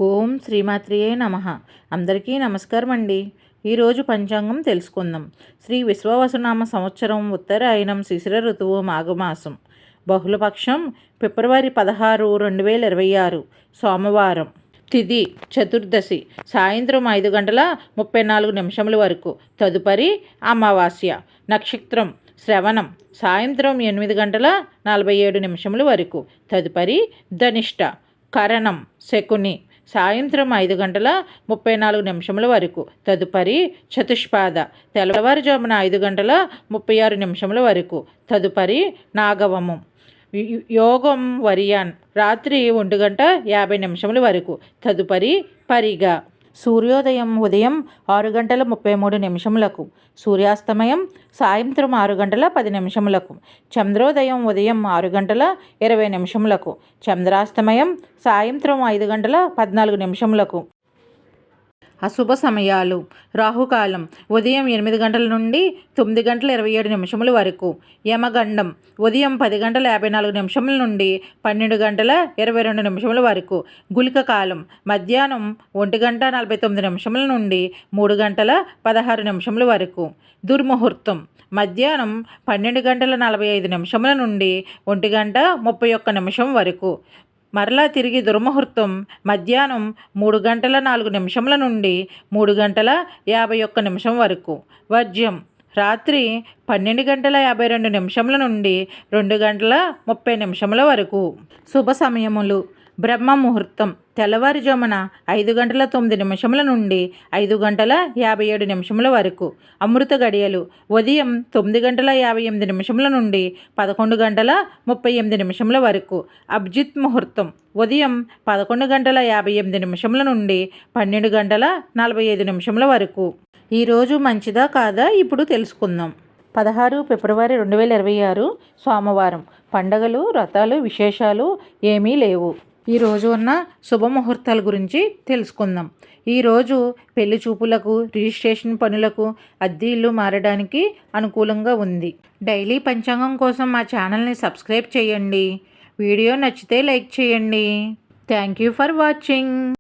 ఓం శ్రీమాత్రియే నమః. అందరికీ నమస్కారం అండి. ఈరోజు పంచాంగం తెలుసుకుందాం. శ్రీ విశ్వవసునామ సంవత్సరం ఉత్తరాయణం శిశిర ఋతువు మాఘమాసం బహుళపక్షం ఫిబ్రవరి 16, 2026 సోమవారం. తిథి చతుర్దశి సాయంత్రం 5:34 వరకు. తదుపరి అమావాస్య. నక్షత్రం శ్రవణం సాయంత్రం 8:47 వరకు. తదుపరి ధనిష్ట. కరణం శకుని సాయంత్రం 5:34 వరకు. తదుపరి చతుష్పాద తెల్లవారుజామున 5:36 వరకు. తదుపరి నాగవము. యోగం వరియాన్ రాత్రి 1:50 వరకు. తదుపరి పరిగ. సూర్యోదయం ఉదయం 6:33 సూర్యాస్తమయం సాయంత్రం 6:10 చంద్రోదయం ఉదయం 6:20 చంద్రాస్తమయం సాయంత్రం 5:14 అశుభ సమయాలు. రాహుకాలం ఉదయం 8 గంటల నుండి 9:27 వరకు. యమగండం ఉదయం 10:54 నుండి 12:22 వరకు. గుళిక కాలం మధ్యాహ్నం 1:49 నుండి 3:16 వరకు. దుర్ముహూర్తం మధ్యాహ్నం 12:45 నుండి 1:31 వరకు. మరలా తిరిగి దుర్ముహూర్తం మధ్యాహ్నం 3:04 నుండి 3:51 వరకు. వర్జ్యం రాత్రి 12:52 నుండి 2:30 వరకు. శుభ సమయములు. బ్రహ్మ ముహూర్తం తెల్లవారుజామున 5:09 నుండి 5:57 వరకు. అమృత గడియలు ఉదయం 9:58 నుండి 11:38 వరకు. అభిజిత్ ముహూర్తం ఉదయం 11:58 నుండి 12:45 వరకు. ఈరోజు మంచిదా కాదా ఇప్పుడు తెలుసుకుందాం. 16 ఫిబ్రవరి 2026 సోమవారం. పండగలు వ్రతాలు విశేషాలు ఏమీ లేవు. ఈరోజు ఉన్న శుభముహూర్తాల గురించి తెలుసుకుందాం. ఈరోజు పెళ్లి చూపులకు, రిజిస్ట్రేషన్ పనులకు, అద్దె ఇల్లు మారడానికి అనుకూలంగా ఉంది. డైలీ పంచాంగం కోసం మా ఛానల్ని సబ్స్క్రైబ్ చేయండి. వీడియో నచ్చితే లైక్ చేయండి. Thank you for watching.